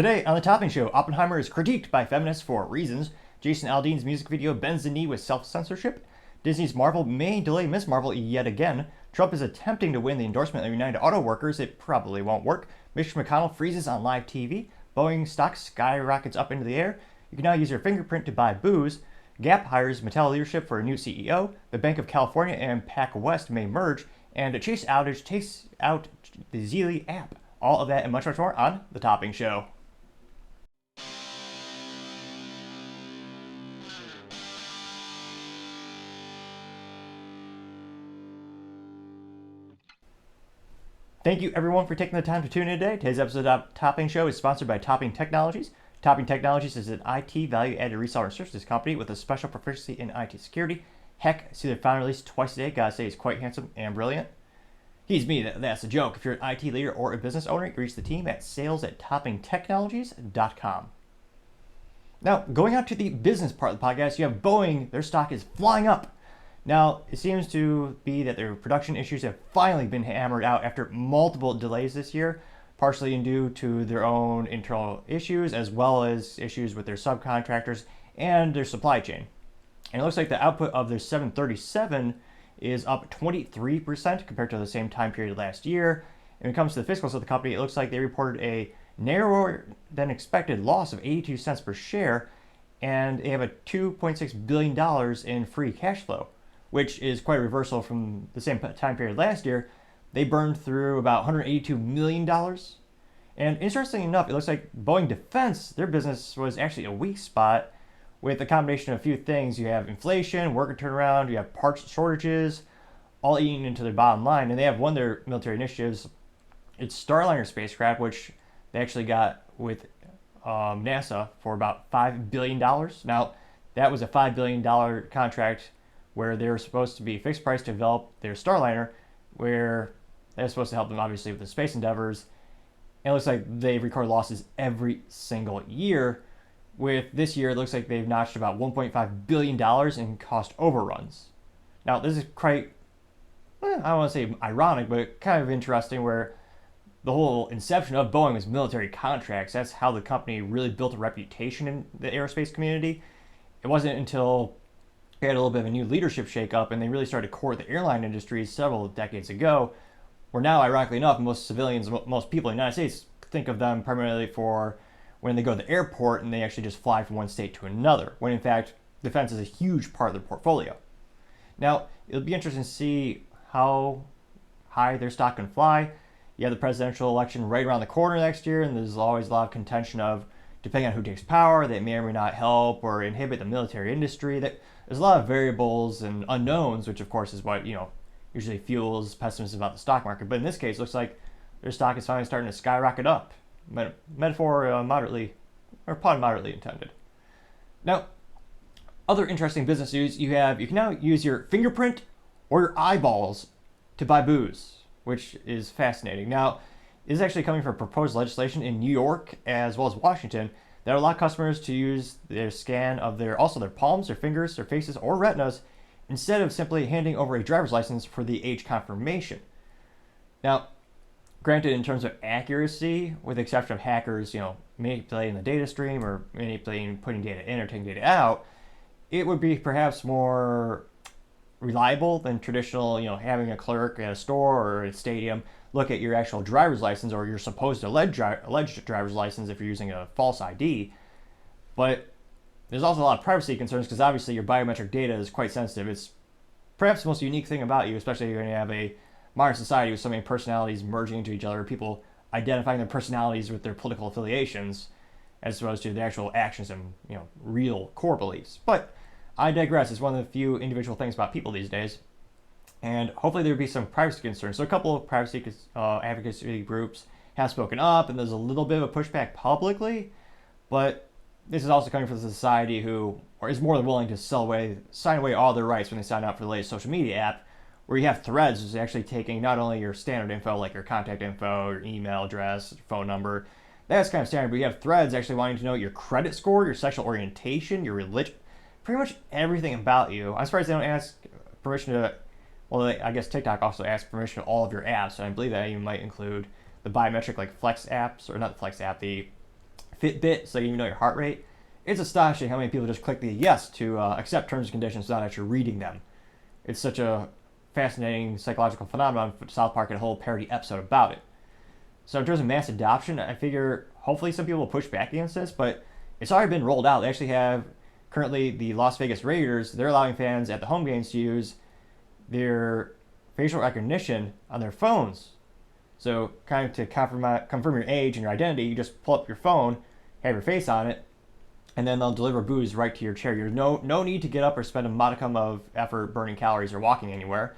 Today on the Topping Show, Oppenheimer is critiqued by feminists for reasons. Jason Aldean's music video bends the knee with self-censorship. Disney's Marvel may delay Ms. Marvel yet again. Trump is attempting to win the endorsement of United Auto Workers. It probably won't work. Mitch McConnell freezes on live TV. Boeing Stock skyrockets up into the air. You can now use your fingerprint to buy booze. Gap hires Mattel leadership for a new CEO. The Banc of California and PacWest may merge. And a Chase outage takes out the Zelle app. All of that and much, much more on The Topping Show. Thank you everyone for taking the time to tune in today. Today's episode of Topping Show is sponsored by Topping Technologies. Topping Technologies is an IT value-added reseller and services company with a special proficiency in IT security. Heck, see their founder release twice a day. Gotta say he's quite handsome and brilliant. He's me, that's a joke. If you're an IT leader or a business owner, you can reach the team at sales@toppingtechnologies.com. Now, going out to the business part of the podcast, you have Boeing. Their stock is flying up. Now, it seems to be that their production issues have finally been hammered out after multiple delays this year, partially due to their own internal issues, as well as issues with their subcontractors and their supply chain. And it looks like the output of their 737 is up 23% compared to the same time period last year. And when it comes to the fiscals of the company, it looks like they reported a narrower than expected loss of 82 cents per share, and they have a $2.6 billion in free cash flow, which is quite a reversal from the same time period last year. They burned through about $182 million. And interestingly enough, it looks like Boeing Defense, their business was actually a weak spot with a combination of a few things. You have inflation, worker turnaround, you have parts shortages, all eating into their bottom line. And they have one of their military initiatives. It's Starliner spacecraft, which they actually got with NASA for about $5 billion. Now, that was a $5 billion contract where they were supposed to be fixed price to develop their Starliner, where they're supposed to help them obviously with the space endeavors. And it looks like they record losses every single year. With this year, it looks like they've notched about $1.5 billion in cost overruns. Now, this is quite, I don't want to say ironic, but kind of interesting, where the whole inception of Boeing was military contracts. That's how the company really built a reputation in the aerospace community. It wasn't until they had a little bit of a new leadership shakeup and they really started to court the airline industry several decades ago, where now, ironically enough, most civilians, most people in the United States think of them primarily for when they go to the airport and they actually just fly from one state to another, when in fact, defense is a huge part of their portfolio. Now, it'll be interesting to see how high their stock can fly. You have the presidential election right around the corner next year, and there's always a lot of contention of, depending on who takes power, that may or may not help or inhibit the military industry. There's a lot of variables and unknowns, which of course is what, usually fuels pessimism about the stock market. But in this case, it looks like their stock is finally starting to skyrocket up. Metaphor moderately, or pun moderately intended. Now, other interesting business news, you can now use your fingerprint or your eyeballs to buy booze, which is fascinating. Now, this is actually coming from proposed legislation in New York as well as Washington that allow customers to use their scan of their palms, their fingers, their faces, or retinas instead of simply handing over a driver's license for the age confirmation. Now, granted, in terms of accuracy, with the exception of hackers, manipulating the data stream or putting data in or taking data out, it would be perhaps more reliable than traditional, having a clerk at a store or a stadium look at your actual driver's license or your supposed alleged driver's license if you're using a false ID. But there's also a lot of privacy concerns because obviously your biometric data is quite sensitive. It's perhaps the most unique thing about you, especially when you have a modern society with so many personalities merging into each other, people identifying their personalities with their political affiliations as opposed to the actual actions and real core beliefs. But I digress. It's one of the few individual things about people these days. And hopefully there will be some privacy concerns. So a couple of privacy advocacy groups have spoken up, and there's a little bit of a pushback publicly, but this is also coming from the society who is more than willing to sign away all their rights when they sign up for the latest social media app, where you have Threads, which is actually taking not only your standard info, like your contact info, your email address, your phone number, that's kind of standard, but you have Threads actually wanting to know your credit score, your sexual orientation, your religion, pretty much everything about you. I'm surprised they don't ask permission to, well, I guess TikTok also asks permission to all of your apps, and I believe that even might include the biometric, like Flex apps, or not the Flex app, the Fitbit so you even know your heart rate. It's astonishing how many people just click the yes to accept terms and conditions without actually reading them. It's such a fascinating psychological phenomenon. South Park had a whole parody episode about it. So in terms of mass adoption, I figure hopefully some people will push back against this, but it's already been rolled out. They actually have currently the Las Vegas Raiders. They're allowing fans at the home games to use their facial recognition on their phones. So kind of to confirm your age and your identity, you just pull up your phone, have your face on it, and then they'll deliver booze right to your chair. There's no need to get up or spend a modicum of effort burning calories or walking anywhere.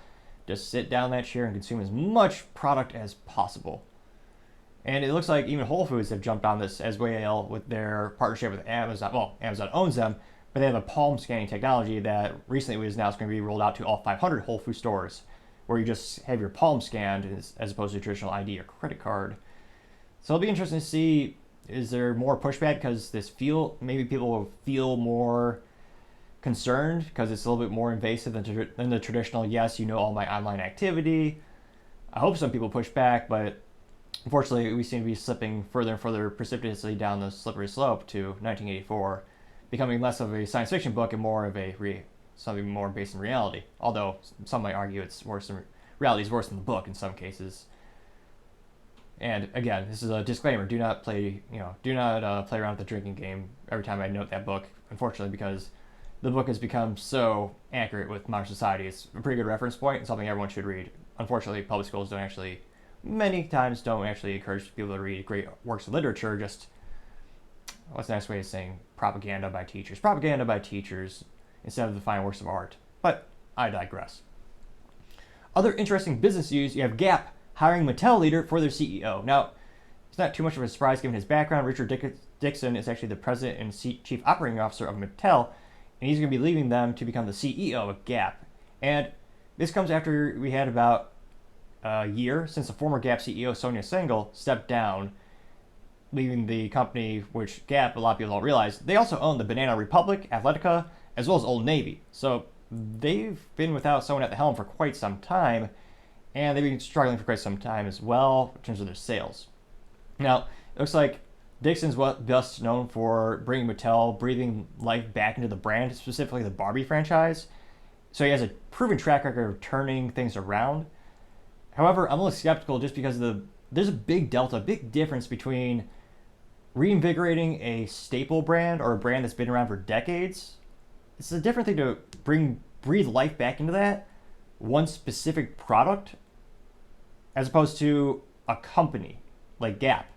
Just sit down in that chair and consume as much product as possible. And it looks like even Whole Foods have jumped on this as well with their partnership with Amazon. Well, Amazon owns them, but they have a palm scanning technology that recently was announced going to be rolled out to all 500 Whole Foods stores, where you just have your palm scanned as opposed to a traditional ID or credit card. So it'll be interesting to see, is there more pushback because maybe people will feel more concerned because it's a little bit more invasive than the traditional, yes, you know all my online activity. I hope some people push back, but unfortunately, we seem to be slipping further and further precipitously down the slippery slope to 1984, becoming less of a science fiction book and more of something more based in reality. Although some might argue reality is worse than the book in some cases. And again, this is a disclaimer: do not play around with the drinking game every time I note that book. Unfortunately, because the book has become so accurate with modern society, it's a pretty good reference point and something everyone should read. Unfortunately, public schools many times don't actually encourage people to read great works of literature. Just, what's the nice way of saying, propaganda by teachers instead of the fine works of art. But I digress. Other interesting business news: you have Gap hiring Mattel leader for their CEO. Now, it's not too much of a surprise given his background. Richard Dixon is actually the president and chief operating officer of Mattel, and he's going to be leaving them to become the CEO of Gap. And this comes after we had about a year since the former Gap CEO, Sonia Syngal, stepped down, leaving the company, which Gap, a lot of people don't realize, they also own the Banana Republic, Athletica, as well as Old Navy. So they've been without someone at the helm for quite some time, and they've been struggling for quite some time as well in terms of their sales. Now, it looks like Dixon's best known for bringing Mattel, breathing life back into the brand, specifically the Barbie franchise. So he has a proven track record of turning things around. However, I'm a little skeptical just because there's a big difference between reinvigorating a staple brand or a brand that's been around for decades. It's a different thing to breathe life back into that one specific product as opposed to a company like Gap.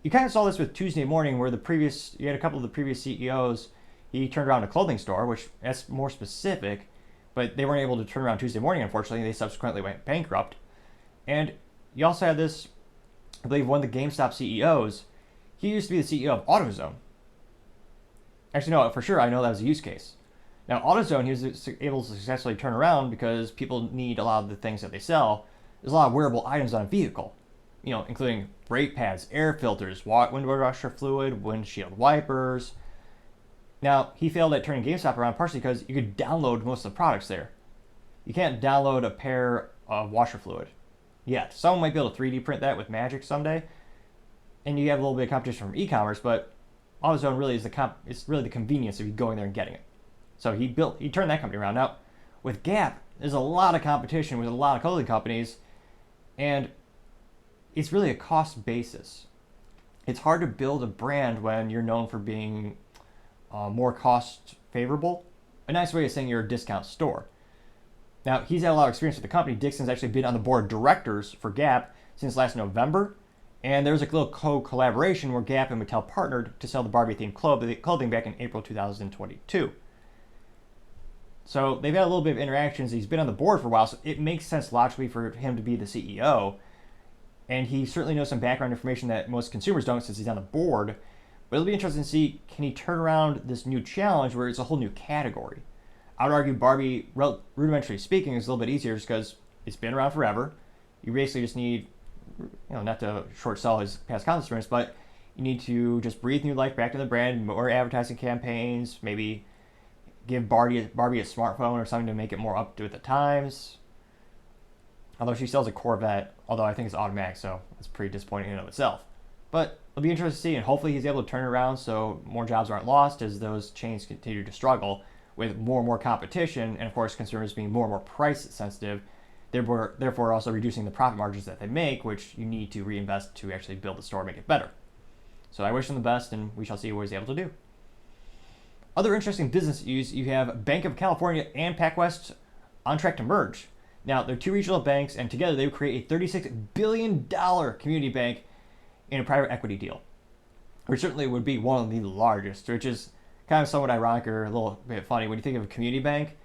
You kind of saw this with Tuesday Morning, where you had a couple of the previous CEOs. He turned around a clothing store, which that's more specific, but they weren't able to turn around Tuesday Morning, unfortunately. They subsequently went bankrupt. And you also had this, I believe, one of the GameStop CEOs. He used to be the CEO of AutoZone. Actually, no, for sure, I know that was a use case. Now, AutoZone, he was able to successfully turn around because people need a lot of the things that they sell. There's a lot of wearable items on a vehicle, including brake pads, air filters, window washer fluid, windshield wipers. Now, he failed at turning GameStop around partially because you could download most of the products there. You can't download a pair of washer fluid yet. Someone might be able to 3D print that with magic someday, and you have a little bit of competition from e-commerce, but AutoZone really is it's really the convenience of you going there and getting it. So he turned that company around. Now, with Gap, there's a lot of competition with a lot of clothing companies, and it's really a cost basis. It's hard to build a brand when you're known for being more cost favorable. A nice way of saying you're a discount store. Now, he's had a lot of experience with the company. Dixon's actually been on the board of directors for Gap since last November, and there was a little collaboration where Gap and Mattel partnered to sell the Barbie-themed clothing back in April 2022. So they've had a little bit of interactions. He's been on the board for a while, so it makes sense logically for him to be the CEO. And he certainly knows some background information that most consumers don't since he's on the board. But it'll be interesting to see, can he turn around this new challenge where it's a whole new category? I would argue Barbie, rudimentarily speaking, is a little bit easier just because it's been around forever. You basically just need, not to short sell his past content experience, but you need to just breathe new life back to the brand, more advertising campaigns, maybe give Barbie a smartphone or something to make it more up to the times. Although she sells a Corvette, although I think it's automatic, so it's pretty disappointing in and of itself. But it'll be interesting to see, and hopefully he's able to turn it around so more jobs aren't lost as those chains continue to struggle with more and more competition, and of course consumers being more and more price sensitive, therefore also reducing the profit margins that they make, which you need to reinvest to actually build the store and make it better. So I wish him the best, and we shall see what he's able to do. Other interesting business news, you have Banc of California and PacWest on track to merge. Now, they're two regional banks, and together they would create a $36 billion community bank in a private equity deal, which certainly would be one of the largest, which is kind of somewhat ironic or a little bit funny. When you think of a community bank,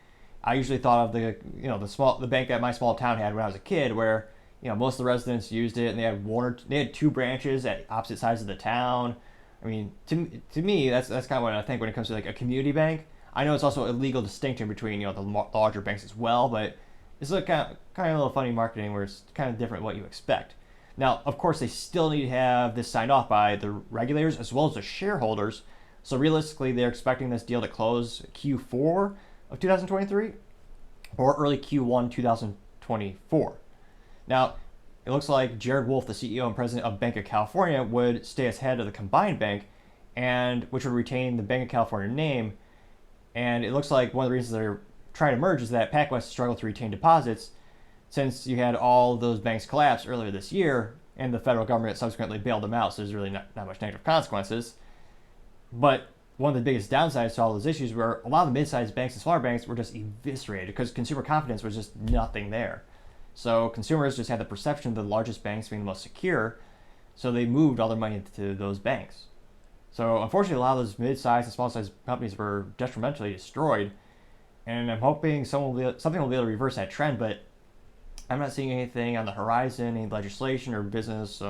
I usually thought of the bank that my small town had when I was a kid, where most of the residents used it, and they had two branches at opposite sides of the town. I mean, to me, that's kind of what I think when it comes to like a community bank. I know it's also a legal distinction between the larger banks as well, but it's like kind of a little funny marketing where it's kind of different what you expect. Now, of course, they still need to have this signed off by the regulators as well as the shareholders. So realistically, they're expecting this deal to close Q4 of 2023 or early Q1 2024. Now, it looks like Jared Wolf, the CEO and president of Banc of California, would stay as head of the combined bank, and which would retain the Banc of California name. And it looks like one of the reasons they're trying to merge is that PacWest struggled to retain deposits since you had all those banks collapse earlier this year, and the federal government subsequently bailed them out, so there's really not much negative consequences. But one of the biggest downsides to all those issues were a lot of the mid-sized banks and smaller banks were just eviscerated because consumer confidence was just nothing there. So consumers just had the perception of the largest banks being the most secure, so they moved all their money into those banks. So unfortunately, a lot of those mid-sized and small-sized companies were detrimentally destroyed, and I'm hoping something will be able to reverse that trend, but I'm not seeing anything on the horizon, any legislation or business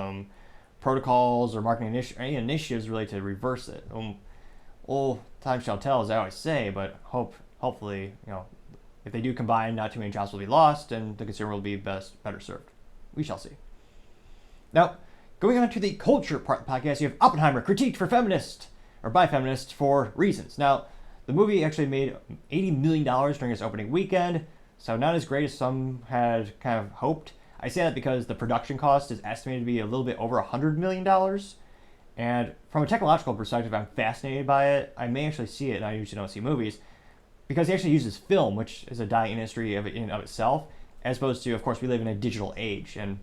protocols or marketing any initiatives really to reverse it. Time shall tell, as I always say, but hopefully, if they do combine, not too many jobs will be lost, and the consumer will be better served. We shall see. Now, going on to the culture part of the podcast, you have Oppenheimer critiqued by feminists for reasons. Now, the movie actually made $80 million during its opening weekend, so not as great as some had kind of hoped. I say that because the production cost is estimated to be a little bit over $100 million. And from a technological perspective, I'm fascinated by it. I may actually see it, and I usually don't see movies, because he actually uses film, which is a dying industry in and of itself, as opposed to, of course, we live in a digital age. And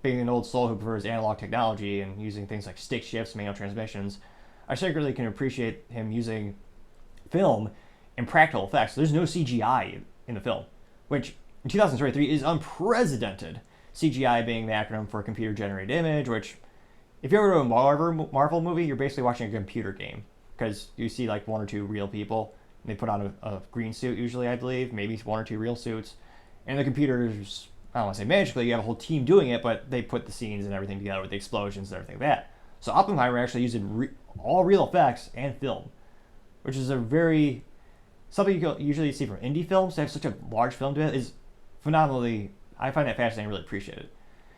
being an old soul who prefers analog technology and using things like stick shifts, manual transmissions, I secretly can appreciate him using film and practical effects. There's no CGI in the film, which in 2023 is unprecedented. CGI being the acronym for computer-generated image, which if you ever go to a Marvel movie, you're basically watching a computer game because you see like one or two real people, and they put on a green suit usually, I believe, maybe one or two real suits, and the computers, I don't want to say magically, you have a whole team doing it, but they put the scenes and everything together with the explosions and everything like that. So Oppenheimer actually used all real effects and film, which is something you usually see from indie films. To have such a large film to it is phenomenally, I find that fascinating, really appreciate it.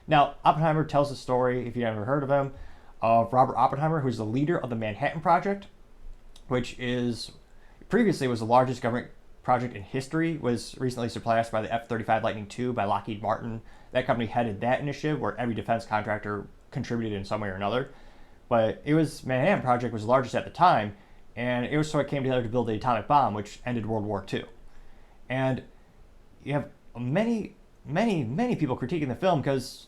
Now, Oppenheimer tells the story, if you've never heard of him, of Robert Oppenheimer, who's the leader of the Manhattan Project, which previously was the largest government project in history, was recently surpassed by the F-35 Lightning II by Lockheed Martin. That company headed that initiative where every defense contractor contributed in some way or another. But Manhattan Project was the largest at the time, and it was so it came together to build the atomic bomb, which ended World War II. And you have many people critiquing the film because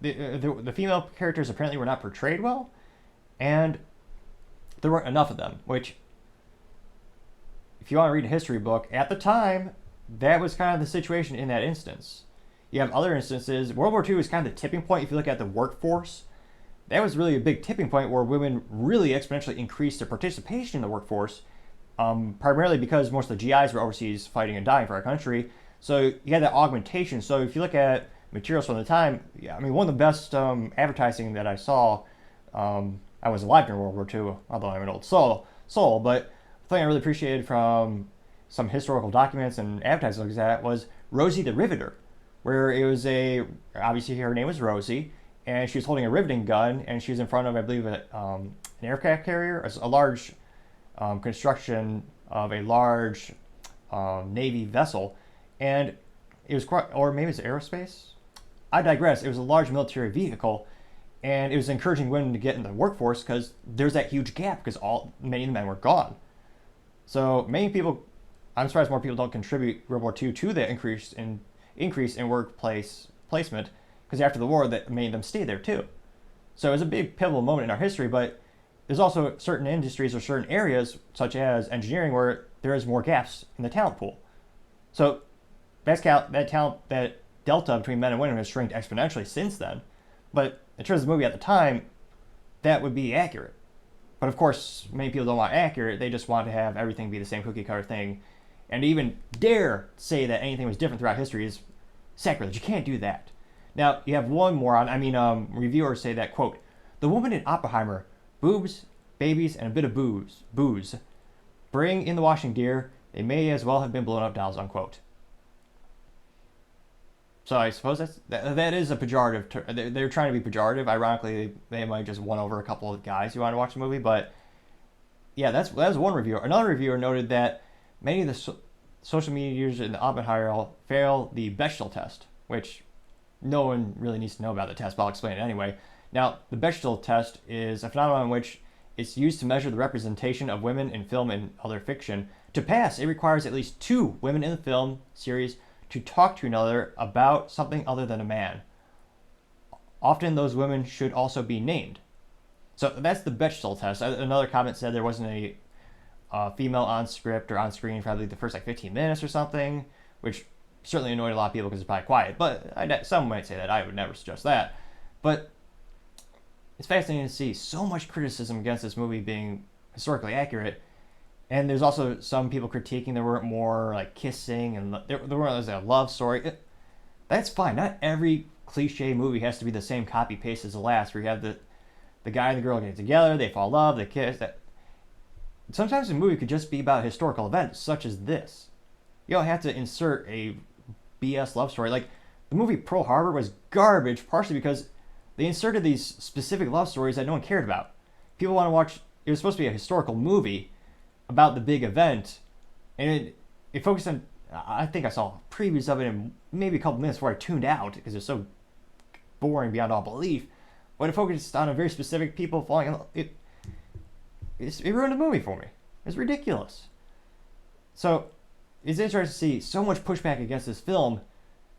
the female characters apparently were not portrayed well, and there weren't enough of them, which, if you want to read a history book, at the time, that was kind of the situation in that instance. You have other instances. World War II is kind of the tipping point if you look at the workforce. That was really a big tipping point where women really exponentially increased their participation in the workforce, primarily because most of the GIs were overseas fighting and dying for our country. So you had that augmentation. So if you look at materials from the time, one of the best advertising that I saw, I was alive during World War II, although I'm an old soul, but the thing I really appreciated from some historical documents and advertising like that was Rosie the Riveter, where it was obviously her name was Rosie, and she was holding a riveting gun, and she was in front of, I believe, an aircraft carrier, a large construction of a large Navy vessel, and it was quite, or maybe it's aerospace. I digress. It was a large military vehicle, And it was encouraging women to get in the workforce because there's that huge gap because many of the men were gone. So many people, I'm surprised more people don't contribute World War II to the increase in workplace placement, because after the war, that made them stay there too. So it was a big pivotal moment in our history, but there's also certain industries or certain areas, such as engineering, where there is more gaps in the talent pool. So that delta between men and women has shrinked exponentially since then. But in terms of the movie at the time, that would be accurate. But of course, many people don't want accurate. They just want to have everything be the same cookie cutter thing. And to even dare say that anything was different throughout history is sacrilege. You can't do that. Now, you have one moron, reviewers say that, quote, "The woman in Oppenheimer, boobs, babies, and a bit of booze. Bring in the washing dear. They may as well have been blown up dolls," unquote. So I suppose that is a pejorative. They're trying to be pejorative. Ironically, they might just won over a couple of guys who want to watch the movie. But yeah, that's one reviewer. Another reviewer noted that many of the social media users in the Oppenheimer fail the Bechdel test, which no one really needs to know about the test, but I'll explain it anyway. Now, the Bechdel test is a phenomenon in which it's used to measure the representation of women in film and other fiction. To pass, it requires at least 2 women in the film series to talk to another about something other than a man. Often those women should also be named. So that's the Bechdel test. Another comment said there wasn't a female on script or on screen for probably the first 15 minutes or something, which certainly annoyed a lot of people because it's probably quiet. But some might say that. I would never suggest that. But it's fascinating to see so much criticism against this movie being historically accurate. And there's also some people critiquing there weren't more like kissing and there weren't a love story. That's fine. Not every cliche movie has to be the same copy paste as the last, where you have the guy and the girl get together, they fall in love, they kiss. Sometimes a movie could just be about a historical event, such as this. You don't have to insert a BS love story. Like the movie Pearl Harbor was garbage, partially because they inserted these specific love stories that no one cared about. People want to watch. It was supposed to be a historical movie about the big event, and it focused on, I think I saw previews of it in maybe a couple minutes before I tuned out because it was so boring beyond all belief. But it focused on a very specific people falling in love. It ruined the movie for me. It's ridiculous. So it's interesting to see so much pushback against this film.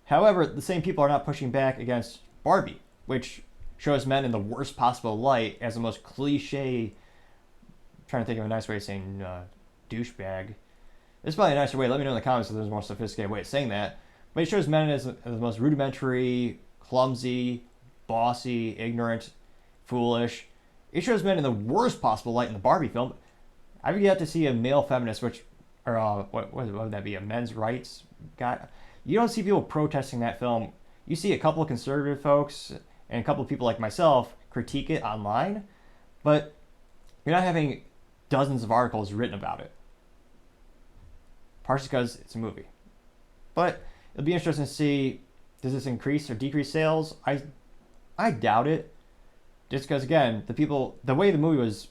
However, the same people are not pushing back against Barbie, which shows men in the worst possible light as the most cliche. Trying to think of a nice way of saying douchebag. There's probably a nicer way. Let me know in the comments if there's a more sophisticated way of saying that. But it shows men as the most rudimentary, clumsy, bossy, ignorant, foolish. It shows men in the worst possible light in the Barbie film. I've yet to see a male feminist, what would that be, a men's rights guy? You don't see people protesting that film. You see a couple of conservative folks and a couple of people like myself critique it online, but you're not having dozens of articles written about it. Partially because it's a movie. But it'll be interesting to see, does this increase or decrease sales? I doubt it. Just because, again, the way the movie was,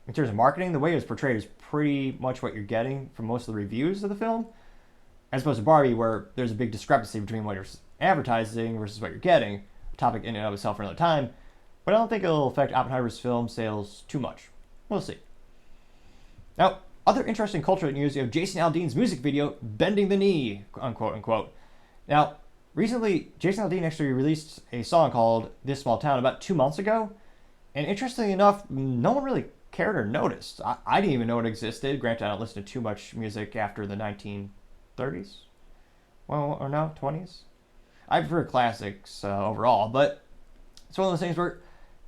in terms of marketing, the way it was portrayed is pretty much what you're getting from most of the reviews of the film, as opposed to Barbie, where there's a big discrepancy between what you're advertising versus what you're getting. A topic in and of itself for another time. But I don't think it'll affect Oppenheimer's film sales too much. We'll see. Now, other interesting cultural news, you have Jason Aldean's music video, "Bending the Knee," unquote, unquote. Now, recently, Jason Aldean actually released a song called "This Small Town" about 2 months ago. And interestingly enough, no one really cared or noticed. I didn't even know it existed. Granted, I don't listen to too much music after the 1930s. Well, or no, 20s? I prefer classics overall, but it's one of those things where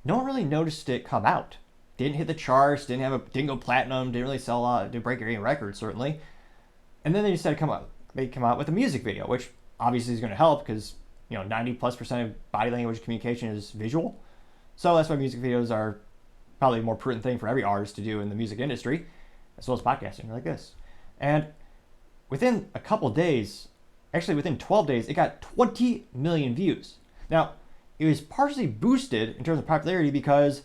no one really noticed it come out. Didn't hit the charts, didn't go platinum, didn't really sell out, didn't break any records, certainly. And then they decided they come out with a music video, which obviously is going to help because 90+% of body language communication is visual. So that's why music videos are probably a more prudent thing for every artist to do in the music industry, as well as podcasting like this. And within a couple days, actually within 12 days, it got 20 million views. Now, it was partially boosted in terms of popularity because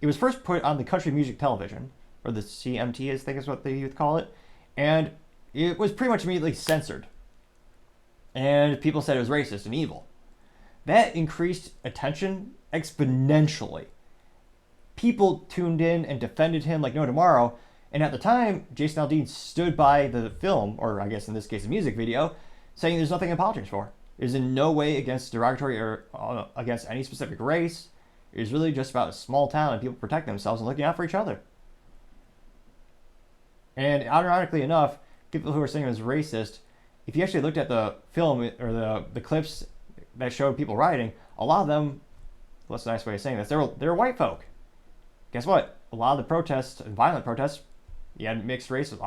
it was first put on the country music television, or the CMT, I think is what the youth call it, and it was pretty much immediately censored. And people said it was racist and evil. that increased attention exponentially. People tuned in and defended him like no tomorrow. And at the time, Jason Aldean stood by the film, or I guess in this case a music video, saying there's nothing to apologize for. It is in no way against derogatory or against any specific race. It is really just about a small town and people protecting themselves and looking out for each other. And ironically enough, people who are saying it was racist, if you actually looked at the film or the clips that showed people rioting, a lot of them, what's a nice way of saying this, they were white folk. Guess what? A lot of the protests, violent protests, you had mixed race. It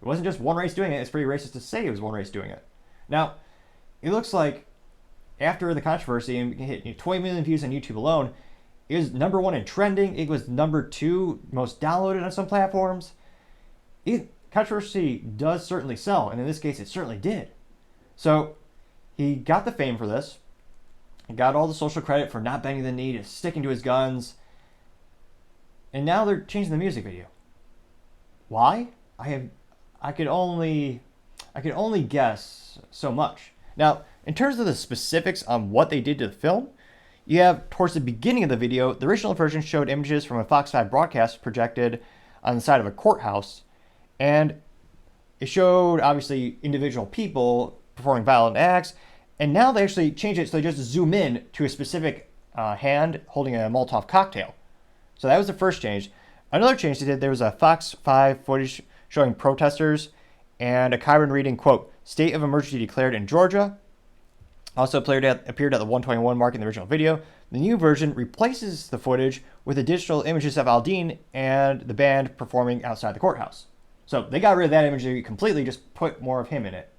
wasn't just one race doing it. It's pretty racist to say it was one race doing it. Now, it looks like after the controversy and hit 20 million views on YouTube alone, it was #1 in trending. It was #2 most downloaded on some platforms. Controversy does certainly sell, and in this case, it certainly did. So he got the fame for this. He got all the social credit for not bending the knee, to sticking to his guns. And now they're changing the music video. Why? I could only guess so much. Now, in terms of the specifics on what they did to the film, you have towards the beginning of the video, the original version showed images from a Fox 5 broadcast projected on the side of a courthouse, and it showed obviously individual people performing violent acts. And now they actually changed it so they just zoom in to a specific hand holding a Molotov cocktail. So that was the first change. Another change they did, there was a Fox 5 footage showing protesters and a Kyron reading, quote, "State of emergency declared in Georgia." Also appeared at the 121 mark in the original video. The new version replaces the footage with additional images of Aldean and the band performing outside the courthouse. So they got rid of that imagery completely, just put more of him in it.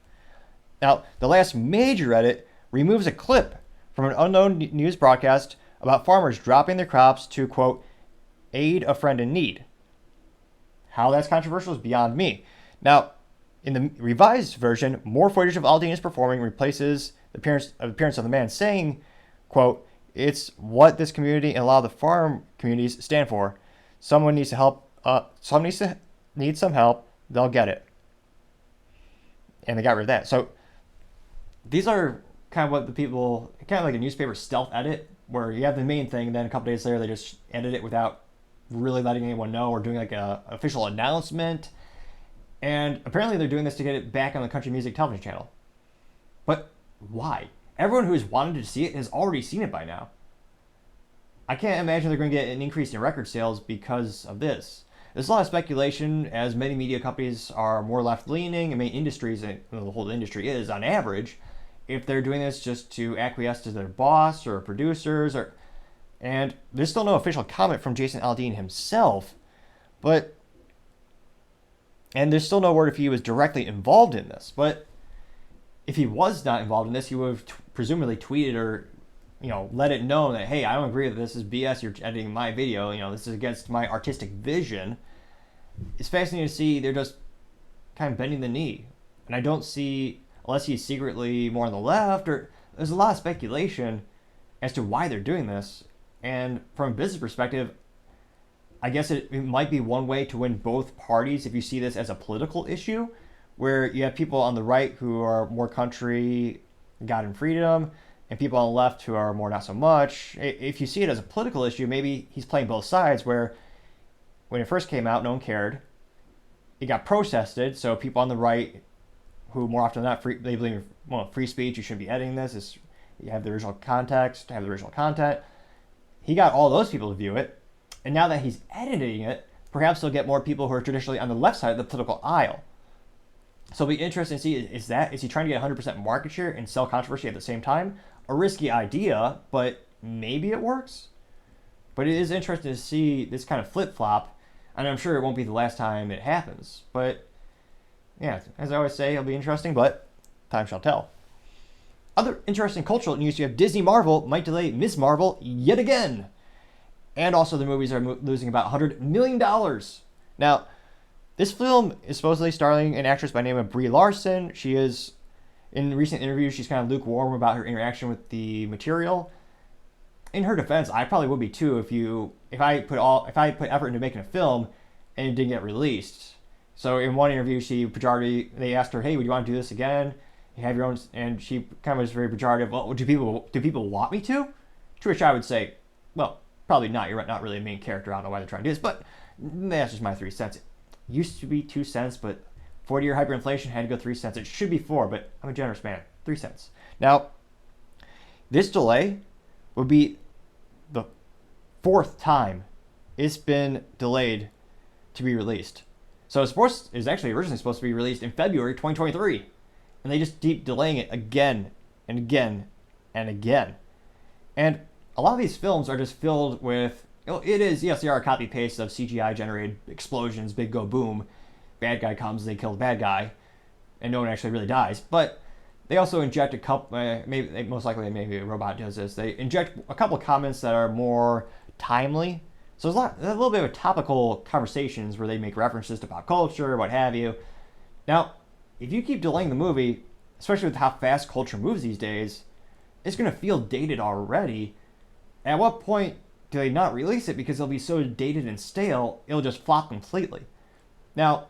Now, the last major edit removes a clip from an unknown news broadcast about farmers dropping their crops to, quote, "aid a friend in need." How that's controversial is beyond me. Now, in the revised version, more footage of Aldean is performing replaces the appearance of the man saying, quote, "It's what this community and a lot of the farm communities stand for. Someone needs to help. Needs some help. They'll get it." And they got rid of that. So these are kind of what the people, kind of like a newspaper stealth edit, where you have the main thing, and then a couple days later they just edit it without really letting anyone know or doing like an official announcement. And apparently they're doing this to get it back on the country music television channel. But why? Everyone who's wanted to see it has already seen it by now. I can't imagine they're going to get an increase in record sales because of this. There's a lot of speculation, as many media companies are more left-leaning, and many industries, and the whole industry is on average, if they're doing this just to acquiesce to their boss or producers, and there's still no official comment from Jason Aldean himself, and there's still no word if he was directly involved in this. But if he was not involved in this, he would have presumably tweeted or, let it know that, hey, I don't agree that this is BS. You're editing my video. This is against my artistic vision. It's fascinating to see they're just kind of bending the knee. And I don't see, unless he's secretly more on the left, or there's a lot of speculation as to why they're doing this. And from a business perspective, I guess it might be one way to win both parties if you see this as a political issue, where you have people on the right who are more country, God and freedom, and people on the left who are more not so much. If you see it as a political issue, maybe he's playing both sides, where when it first came out, no one cared. It got protested, so people on the right, who more often than not, they believe, free speech, you shouldn't be editing this, you have the original context, have the original content. He got all those people to view it, and now that he's editing it, perhaps he'll get more people who are traditionally on the left side of the political aisle. So it'll be interesting to see, is he trying to get 100% market share and sell controversy at the same time? A risky idea, but maybe it works. But it is interesting to see this kind of flip-flop, and I'm sure it won't be the last time it happens. But yeah, as I always say, it'll be interesting, but time shall tell. Other interesting cultural news, you have Disney Marvel might delay Ms. Marvel yet again. And also the movies are losing about $100 million. Now, this film is supposedly starring an actress by the name of Brie Larson. She is, in recent interviews, she's kind of lukewarm about her interaction with the material. In her defense, I probably would be too if I put effort into making a film and it didn't get released. So in one interview, they asked her, "Hey, would you want to do this again?" You have your own, and she kind of was very pejorative. Well, do people want me to? To which I would say, well, probably not. You're not really a main character. I don't know why they're trying to do this, but that's just my 3 cents. It used to be 2 cents, but 40-year hyperinflation had to go 3 cents. It should be 4, but I'm a generous man. 3 cents. Now, this delay would be the 4th time it's been delayed to be released. So it's actually originally supposed to be released in February 2023. And they just keep delaying it again and again and again. And a lot of these films are just filled with, yes, they are a copy paste of CGI generated explosions, big go boom. Bad guy comes, they kill the bad guy, and no one actually really dies. But they also inject a couple, most likely maybe a robot does this. They inject a couple of comments that are more timely. So there's a little bit of topical conversations where they make references to pop culture, what have you. Now, if you keep delaying the movie, especially with how fast culture moves these days, it's going to feel dated already. At what point do they not release it because it'll be so dated and stale, it'll just flop completely? Now,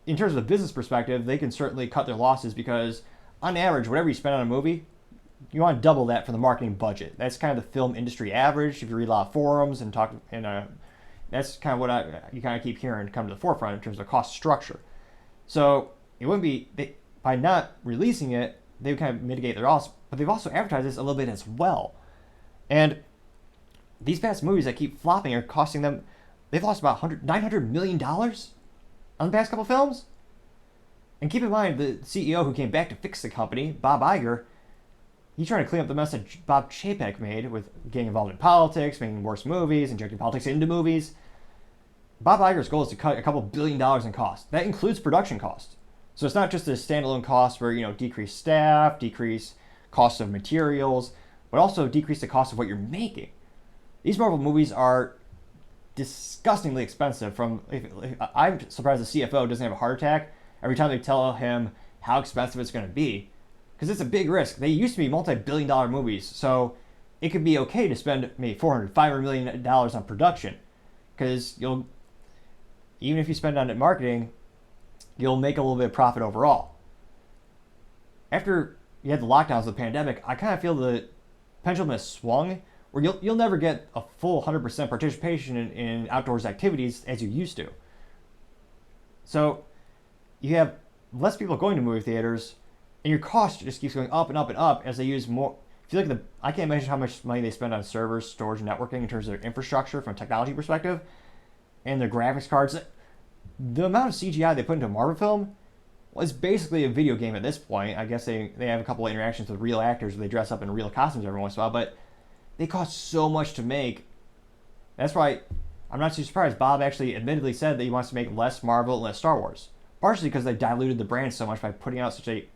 in terms of the business perspective, they can certainly cut their losses because, on average, whatever you spend on a movie, you want to double that for the marketing budget. That's kind of the film industry average. If you read a lot of forums and talk, that's kind of what you kind of keep hearing come to the forefront in terms of cost structure. So it wouldn't be by not releasing it, they would kind of mitigate their loss, but they've also advertised this a little bit as well. And these past movies that keep flopping are costing them. They've lost about $900 million on the past couple films. And keep in mind, the CEO who came back to fix the company, Bob Iger, he's trying to clean up the mess that Bob Chapek made with getting involved in politics, making worse movies, injecting politics into movies. Bob Iger's goal is to cut a couple $1 billion in costs. That includes production costs. So it's not just a standalone cost where, decrease staff, decrease cost of materials, but also decrease the cost of what you're making. These Marvel movies are disgustingly expensive. I'm surprised the CFO doesn't have a heart attack every time they tell him how expensive it's going to be. Because it's a big risk. They used to be multi-billion-dollar movies, so it could be okay to spend maybe $500 million on production. Because even if you spend on it marketing, you'll make a little bit of profit overall. After you had the lockdowns of the pandemic, I kind of feel the pendulum has swung, where you'll never get a full 100% participation in outdoors activities as you used to. So you have less people going to movie theaters, and your cost just keeps going up and up and up as they use more. If you look at I can't imagine how much money they spend on servers, storage, and networking in terms of their infrastructure from a technology perspective, and their graphics cards. The amount of CGI they put into a Marvel film was basically a video game at this point. I guess they have a couple of interactions with real actors where they dress up in real costumes every once in a while, but they cost so much to make. That's why I'm not too surprised. Bob actually admittedly said that he wants to make less Marvel and less Star Wars. Partially because they diluted the brand so much by putting out such a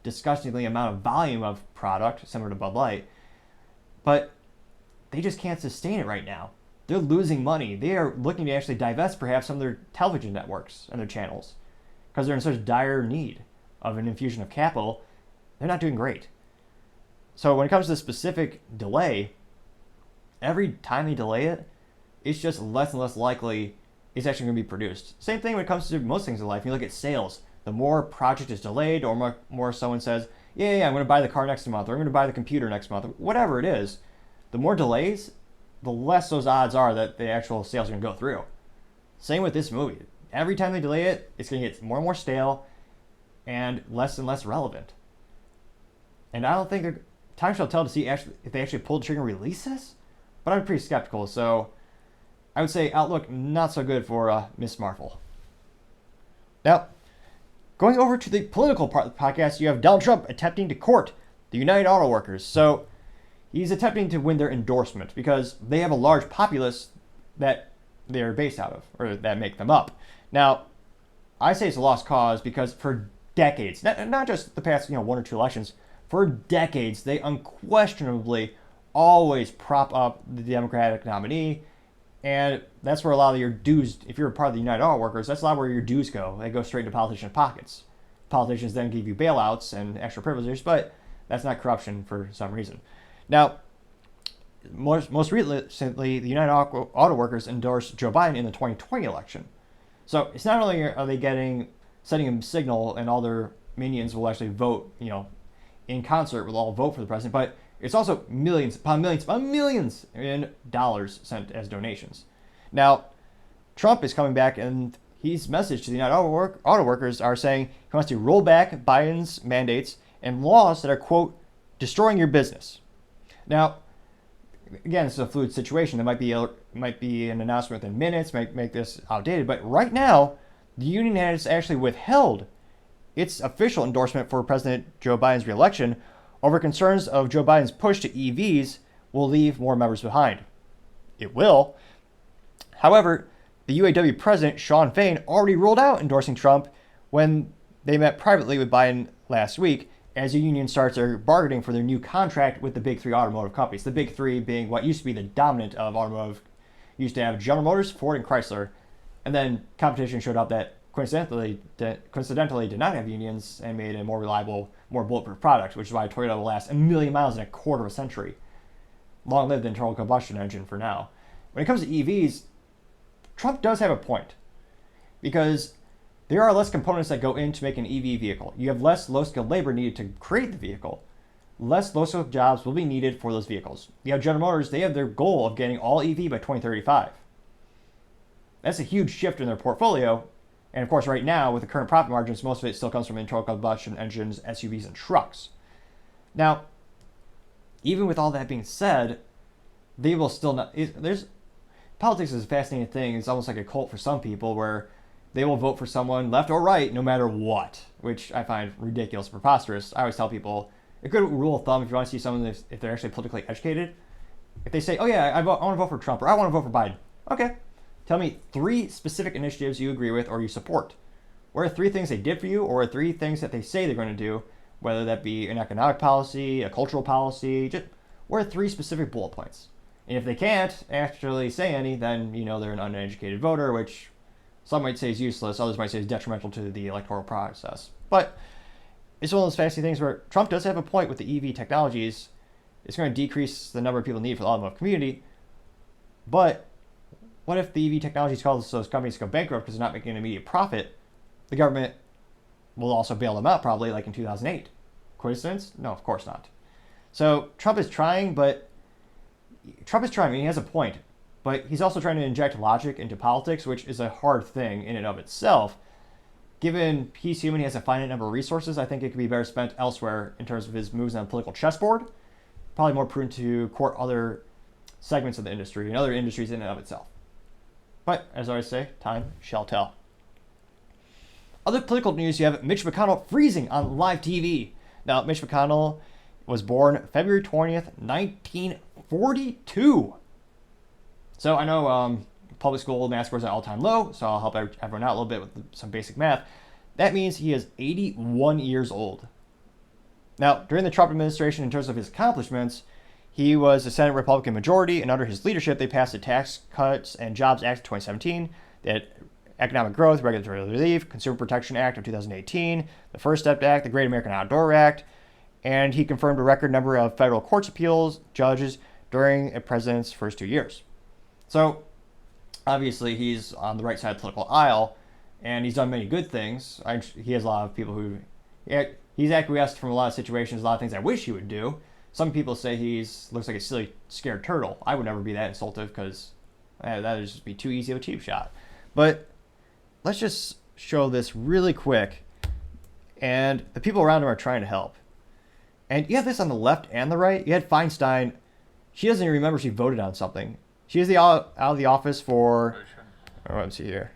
disgustingly amount of volume of product, similar to Bud Light. But they just can't sustain it right now. They're losing money. They are looking to actually divest perhaps some of their television networks and their channels because they're in such dire need of an infusion of capital. They're not doing great. So when it comes to the specific delay, every time they delay it, it's just less and less likely it's actually going to be produced. Same thing when it comes to most things in life. You look at sales. The more project is delayed or more someone says, yeah, I'm going to buy the car next month or I'm going to buy the computer next month, whatever it is, the more delays, the less those odds are that the actual sales are going to go through. Same with this movie. Every time they delay it, it's going to get more and more stale and less relevant. And I don't think time shall tell to see if they actually pull the trigger and release this, but I'm pretty skeptical. So I would say outlook not so good for Miss Marvel. Now, going over to the political part of the podcast, you have Donald Trump attempting to court the United Auto Workers. So he's attempting to win their endorsement because they have a large populace that they're based out of, or that make them up. Now, I say it's a lost cause because for decades, not just the past 1 or 2 elections, for decades they unquestionably always prop up the Democratic nominee, and that's where a lot of your dues, if you're a part of the United Auto Workers, that's a lot where your dues go. They go straight into politicians' pockets. Politicians then give you bailouts and extra privileges, but that's not corruption for some reason. Now, most recently, the United Auto Workers endorsed Joe Biden in the 2020 election. So it's not only are they setting a signal and all their minions will actually vote, in concert, will all vote for the president, but it's also millions upon millions in dollars sent as donations. Now, Trump is coming back, and his message to the United Auto Workers are saying he wants to roll back Biden's mandates and laws that are, quote, destroying your business. Now, again, this is a fluid situation. There might be an announcement within minutes, might make this outdated, but right now, the union has actually withheld its official endorsement for President Joe Biden's reelection over concerns of Joe Biden's push to EVs will leave more members behind. It will. However, the UAW president, Shawn Fain, already ruled out endorsing Trump when they met privately with Biden last week as the union starts their bargaining for their new contract with the big three automotive companies. The big three being what used to be the dominant of automotive. You used to have General Motors, Ford, and Chrysler. And then competition showed up that coincidentally did not have unions and made a more reliable, more bulletproof product, which is why Toyota will last 1 million miles in a quarter of a century. Long live the internal combustion engine for now. When it comes to EVs, Trump does have a point, because there are less components that go into making an EV vehicle. You have less low-skilled labor needed to create the vehicle. Less low-skilled jobs will be needed for those vehicles. You have General Motors, they have their goal of getting all EV by 2035. That's a huge shift in their portfolio. And of course, right now, with the current profit margins, most of it still comes from internal combustion engines, SUVs, and trucks. Now, even with all that being said, they will still not... Politics is a fascinating thing. It's almost like a cult for some people, where they will vote for someone, left or right, no matter what, which I find ridiculous, preposterous. I always tell people, a good rule of thumb, if you want to see someone, if they're actually politically educated, if they say, oh yeah, I want to vote for Trump, or I want to vote for Biden. Okay, tell me 3 specific initiatives you agree with or you support. What are 3 things they did for you, or 3 things that they say they're going to do, whether that be an economic policy, a cultural policy, just what are 3 specific bullet points? And if they can't actually say any, then they're an uneducated voter, which some might say is useless, others might say is detrimental to the electoral process. But it's one of those fancy things where Trump does have a point with the EV technologies. It's going to decrease the number of people needed for the automotive community. But what if the EV technologies cause those companies to go bankrupt because they're not making an immediate profit? The government will also bail them out, probably, like in 2008. Coincidence? No, of course not. So Trump is trying, he has a point, but he's also trying to inject logic into politics, which is a hard thing in and of itself. Given he's human, he has a finite number of resources, I think it could be better spent elsewhere in terms of his moves on the political chessboard. Probably more prudent to court other segments of the industry and other industries in and of itself. But, as I always say, time shall tell. Other political news, you have Mitch McConnell freezing on live TV. Now, Mitch McConnell was born February 20th, 1942. So I know public school math scores are at all-time low, so I'll help everyone out a little bit with some basic math. That means he is 81 years old. Now, during the Trump administration, in terms of his accomplishments, he was a Senate Republican majority, and under his leadership, they passed the Tax Cuts and Jobs Act of 2017, the Economic Growth, Regulatory Relief, Consumer Protection Act of 2018, the First Step Act, the Great American Outdoor Act, and he confirmed a record number of federal courts appeals judges during a president's first 2 years. So, obviously, he's on the right side of the political aisle, and he's done many good things. He has a lot of people who... He's acquiesced from a lot of situations, a lot of things I wish he would do. Some people say looks like a silly, scared turtle. I would never be that insultive, because that would just be too easy of a cheap shot. But let's just show this really quick. And the people around him are trying to help. And you have this on the left and the right. You had Feinstein. She doesn't even remember she voted on something. She was out of the office for... let's see here.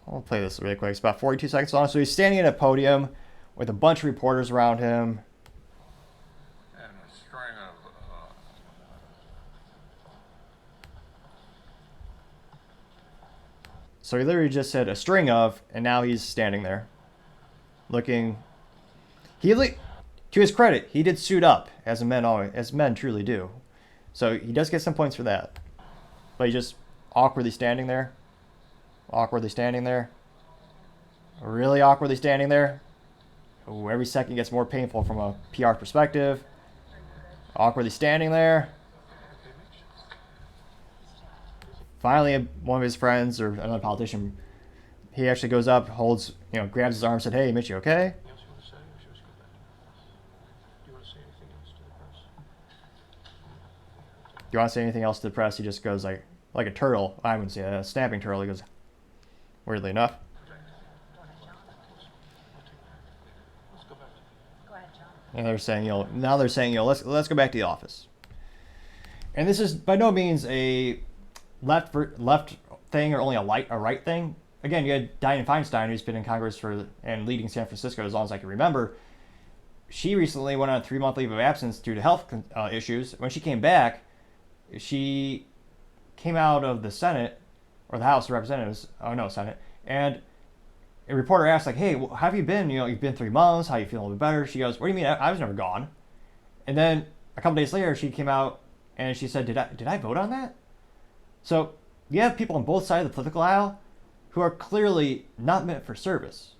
I'll play this really quick. It's about 42 seconds long. So he's standing at a podium with a bunch of reporters around him. And a string of... So he literally just said a string of, and now he's standing there looking... To his credit, he did suit up, as men truly do. So he does get some points for that. But he's just awkwardly standing there. Awkwardly standing there. Really awkwardly standing there. Ooh, every second gets more painful from a PR perspective. Awkwardly standing there. Finally, one of his friends or another politician he actually goes up, holds, grabs his arm, said, "Hey, Mitch, you okay?" Anything else you want to say, or should we just go back to the office? Do you want to say anything else to the press? Do you want to say anything else to the press? He just goes like a turtle. I wouldn't say a snapping turtle. He goes, weirdly enough. Let's go back to the... Go ahead, John. And they're saying, now they're saying, let's go back to the office. And this is by no means a left thing or only a right thing. Again, you had Dianne Feinstein, who's been in Congress and leading San Francisco as long as I can remember. She recently went on a 3-month leave of absence due to health issues. When she came back, she came out of the Senate, or the House of Representatives, Senate, and a reporter asked, like, "Hey, how have you been? You've been 3 months. How you feeling a little bit better?" She goes, "What do you mean? I was never gone." And then a couple days later, she came out and she said, "Did I vote on that?" So you have people on both sides of the political aisle who are clearly not meant for service.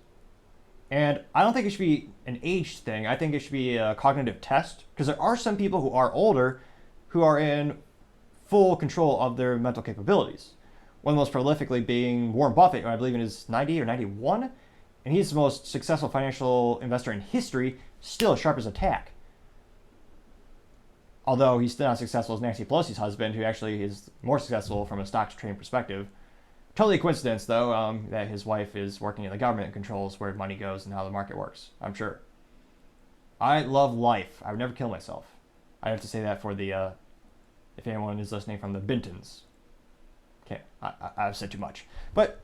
And I don't think it should be an age thing. I think it should be a cognitive test, because there are some people who are older who are in full control of their mental capabilities. One of the most prolifically being Warren Buffett, who I believe in his 90 or 91, and he's the most successful financial investor in history, still sharp as a tack. Although he's still not successful as Nancy Pelosi's husband, who actually is more successful from a stock trading perspective. Totally a coincidence, though, that his wife is working in the government and controls where money goes and how the market works, I'm sure. I love life. I would never kill myself. I have to say that for the, if anyone is listening from the Bintons. Okay, I've said too much. But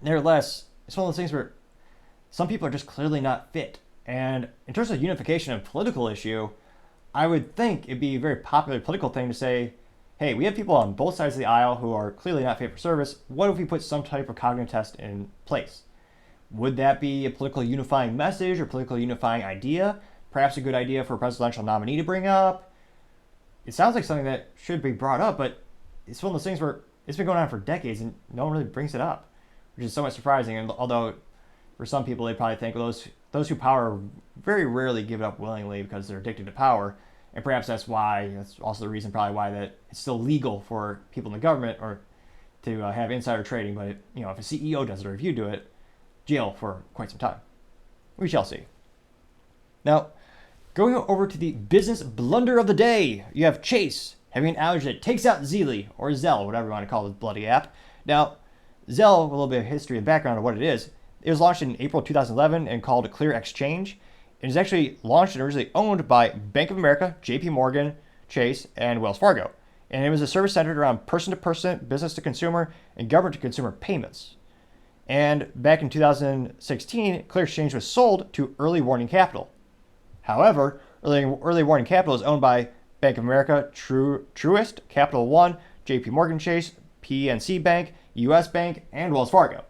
nevertheless, it's one of those things where some people are just clearly not fit. And in terms of unification of political issue, I would think it'd be a very popular political thing to say, hey, we have people on both sides of the aisle who are clearly not fit for service. What if we put some type of cognitive test in place? Would that be a political unifying message or political unifying idea? Perhaps a good idea for a presidential nominee to bring up? It sounds like something that should be brought up, but it's one of those things where it's been going on for decades and no one really brings it up, which is somewhat surprising. And although for some people they probably think, well, those who power very rarely give it up willingly because they're addicted to power. And perhaps that's also the reason probably why that it's still legal for people in the government or to have insider trading. But if a CEO does it or if you do it, jail for quite some time. We shall see. Now, going over to the business blunder of the day, you have Chase having an outage that takes out Zelle, or Zelle, whatever you want to call this bloody app. Now, Zelle, a little bit of history and background of what it is. It was launched in April 2011 and called Clear Exchange. It was actually launched and originally owned by Bank of America, JP Morgan, Chase, and Wells Fargo. And it was a service centered around person-to-person, business-to-consumer, and government-to-consumer payments. And back in 2016, Clear Exchange was sold to Early Warning Capital. However, Early Warning Capital is owned by Bank of America, Truist, Capital One, JP Morgan Chase, PNC Bank, US Bank, and Wells Fargo.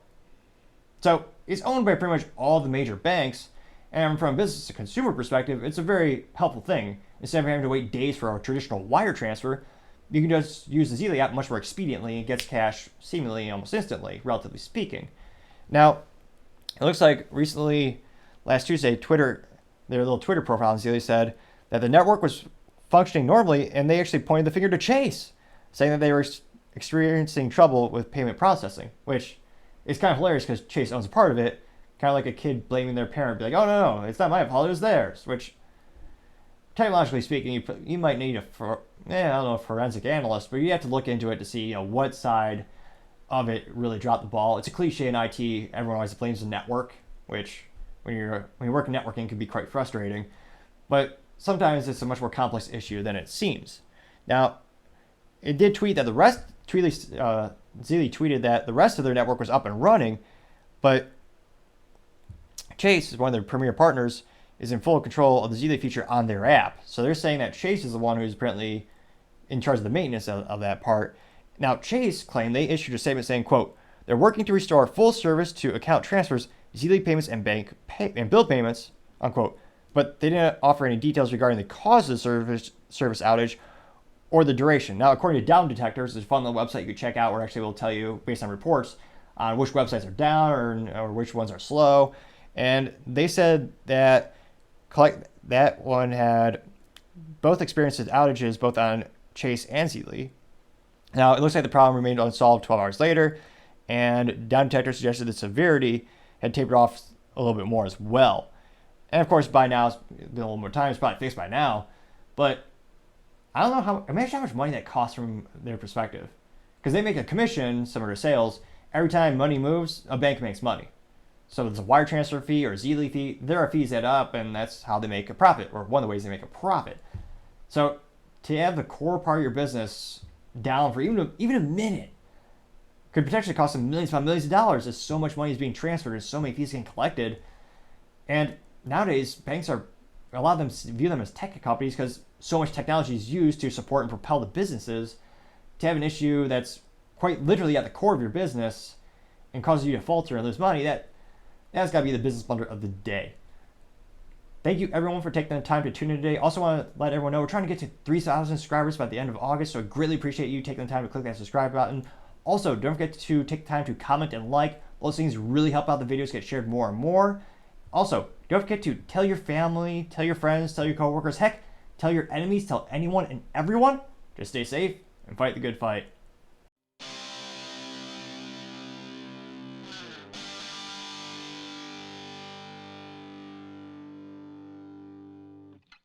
So it's owned by pretty much all the major banks. And from a business to consumer perspective, it's a very helpful thing. Instead of having to wait days for a traditional wire transfer, you can just use the Zelle app much more expediently and gets cash seemingly almost instantly, relatively speaking. Now, it looks like recently, last Tuesday, their little Twitter profile on Zelle said that the network was functioning normally, and they actually pointed the finger to Chase, saying that they were experiencing trouble with payment processing, which is kind of hilarious because Chase owns a part of it. Kind of like a kid blaming their parent, be like, "Oh no, it's not my fault, it was theirs." Which, technologically speaking, you might need a forensic analyst, but you have to look into it to see what side of it really dropped the ball. It's a cliche in IT. Everyone always blames the network, which when you work in networking can be quite frustrating. But sometimes it's a much more complex issue than it seems. Now, it did tweet that Zelle tweeted that the rest of their network was up and running, but Chase is one of their premier partners, is in full control of the Zelle feature on their app. So they're saying that Chase is the one who's apparently in charge of the maintenance of that part. Now, Chase claimed they issued a statement saying, quote, "They're working to restore full service to account transfers, Zelle payments, and and bill payments," unquote. But they didn't offer any details regarding the cause of the service outage or the duration. Now, according to Down Detectors, there's a fun little website you can check out where actually will tell you, based on reports, on which websites are down or which ones are slow. And they said that that one had both experienced outages both on Chase and Zelle. Now, it looks like the problem remained unsolved 12 hours later, And Down Detector suggested the severity had tapered off a little bit more as well. And of course, by now, it's been a little more time, it's probably fixed by now. But I don't know imagine how much money that costs from their perspective. Because they make a commission, some of their sales, every time money moves, a bank makes money. So there's a wire transfer fee or a Zelle fee. There are fees that up, and that's how they make a profit, or one of the ways they make a profit. So to have the core part of your business down for even a minute could potentially cost them millions upon millions of dollars, as so much money is being transferred and so many fees getting collected. And nowadays, banks are, a lot of them view them as tech companies because so much technology is used to support and propel the businesses. To have an issue that's quite literally at the core of your business and causes you to falter and lose money, that's got to be the business blunder of the day. Thank you everyone for taking the time to tune in today. Also want to let everyone know we're trying to get to 3,000 subscribers by the end of August, so I greatly appreciate you taking the time to click that subscribe button. Also, don't forget to take the time to comment and like. Those things really help out the videos get shared more and more. Also, don't forget to tell your family, tell your friends, tell your coworkers, heck, tell your enemies, tell anyone and everyone. Just stay safe and fight the good fight.